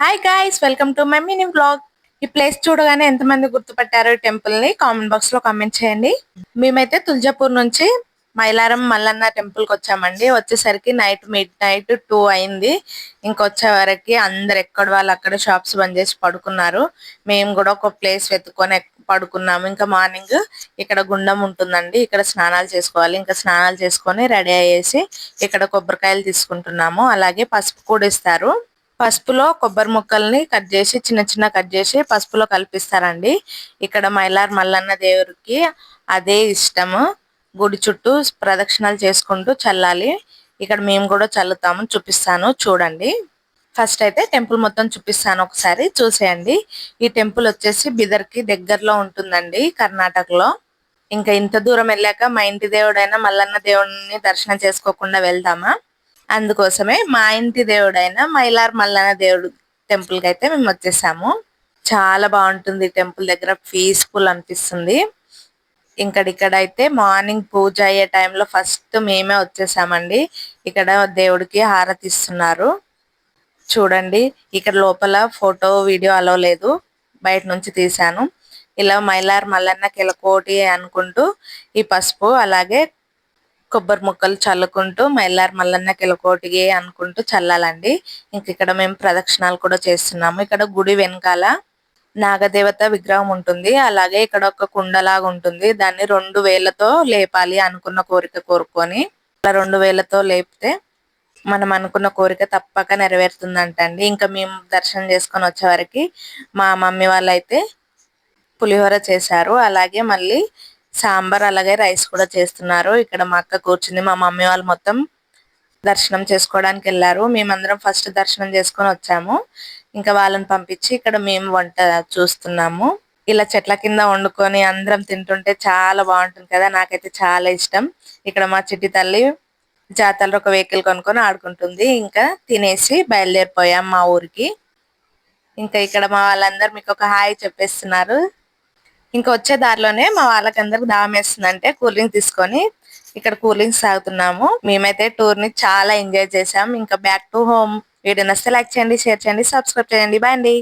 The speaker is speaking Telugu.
Hi guys, welcome to my mini vlog. ఈ ప్లేస్ చూడగానే ఎంతమంది గుర్తుపట్టారో ఈ టెంపుల్ ని కామెంట్ బాక్స్ లో కామెంట్ చేయండి. మేమైతే తులజాపూర్ నుంచి మైలారం మల్లన్న టెంపుల్ కి వచ్చామండి. వచ్చేసరికి మిడ్ నైట్ 2 అయింది. ఇంకొచ్చే వరకు అందరు ఎక్కడ వాళ్ళు అక్కడ షాప్స్ బంద్ చేసి పడుకున్నారు. మేము కూడా ఒక ప్లేస్ వెతుక్కొని పడుకున్నాము. ఇంకా మార్నింగ్ ఇక్కడ గుండం ఉంటుందండి, ఇక్కడ స్నానాలు చేసుకోవాలి. ఇంకా స్నానాలు చేసుకొని రెడీ అయ్యేసి ఇక్కడ కొబ్బరికాయలు తీసుకుంటున్నాము. అలాగే పసుపు కూడా ఇస్తారు. పసుపులో కొబ్బరి ముక్కల్ని కట్ చేసి చిన్న చిన్న కట్ చేసి పసుపులో కల్పిస్తారండి. ఇక్కడ మైలార్ మల్లన్న దేవుడికి అదే ఇష్టము. గుడి చుట్టూ ప్రదక్షిణాలు చేసుకుంటూ చల్లాలి. ఇక్కడ మేము కూడా చల్లుతాము, చూపిస్తాను చూడండి. ఫస్ట్ అయితే టెంపుల్ మొత్తం చూపిస్తాను, ఒకసారి చూసేయండి. ఈ టెంపుల్ వచ్చేసి బిదర్ కి దగ్గరలో ఉంటుందండి, కర్ణాటకలో. ఇంకా ఇంత దూరం వెళ్ళాక మా ఇంటి దేవుడైన మల్లన్న దేవుడిని దర్శనం చేసుకోకుండా వెళ్దామా? అందుకోసమే మా ఇంటి దేవుడైన మైలార్ మల్లన్న దేవుడు టెంపుల్ కి అయితే మేము వచ్చేసాము. చాలా బాగుంటుంది టెంపుల్ దగ్గర, పీస్ఫుల్ అనిపిస్తుంది. ఇక్కడ అయితే మార్నింగ్ పూజ అయ్యే టైంలో ఫస్ట్ మేమే వచ్చేసామండి. ఇక్కడ దేవుడికి హారతి ఇస్తున్నారు చూడండి. ఇక్కడ లోపల ఫోటో వీడియో అలో లేదు, బయట నుంచి తీసాను. ఇలా మైలార్ మల్లన్న కిలకోటి అనుకుంటూ ఈ పసుపు అలాగే కొబ్బరి ముక్కలు చల్లుకుంటూ మైలార్ మల్లన్న కిలకోటికి అనుకుంటూ చల్లాలండి. ఇక్కడ మేము ప్రదక్షిణాలు కూడా చేస్తున్నాము. ఇక్కడ గుడి వెనకాల నాగదేవత విగ్రహం ఉంటుంది. అలాగే ఇక్కడ ఒక కుండలాగా ఉంటుంది, దాన్ని 2 వేలతో లేపాలి. అనుకున్న కోరిక కోరుకొని అలా 2 వేలతో లేపితే మనం అనుకున్న కోరిక తప్పక నెరవేరుతుందంటండి. ఇంకా మేము దర్శనం చేసుకొని వచ్చే వరకు మా మమ్మీ వాళ్ళైతే పులిహోర చేశారు. అలాగే మళ్ళీ సాంబార్ అలాగే రైస్ కూడా చేస్తున్నారు. ఇక్కడ మా అక్క కూర్చుంది. మా మమ్మీ వాళ్ళు మొత్తం దర్శనం చేసుకోవడానికి వెళ్ళారు. మేమందరం ఫస్ట్ దర్శనం చేసుకొని వచ్చాము. ఇంకా వాళ్ళని పంపించి ఇక్కడ మేము వంట చూస్తున్నాము. ఇలా చెట్ల కింద వండుకొని అందరం తింటుంటే చాలా బాగుంటుంది కదా, నాకైతే చాలా ఇష్టం. ఇక్కడ మా చిట్టి తల్లి జాతరలో ఒక వెహికల్ కొనుక్కొని ఆడుకుంటుంది. ఇంకా తినేసి బయలుదేరిపోయాం మా ఊరికి. ఇక్కడ మా వాళ్ళందరూ మీకు ఒక హాయ్ చెప్పేస్తున్నారు. ఇంకా వచ్చే దారిలోనే మా వాళ్ళకందరికి దాహం వేస్తుందంటే కూల్ డ్రింక్ తీసుకొని ఇక్కడ కూల్ డ్రింక్స్ తాగుతున్నాము. మేమైతే టూర్ ని చాలా ఎంజాయ్ చేసాం. ఇంకా బ్యాక్ టు హోమ్. వీడియో నచ్చితే లైక్ చేయండి, షేర్ చేయండి, సబ్స్క్రైబ్ చేయండి. బాయ్ అండి.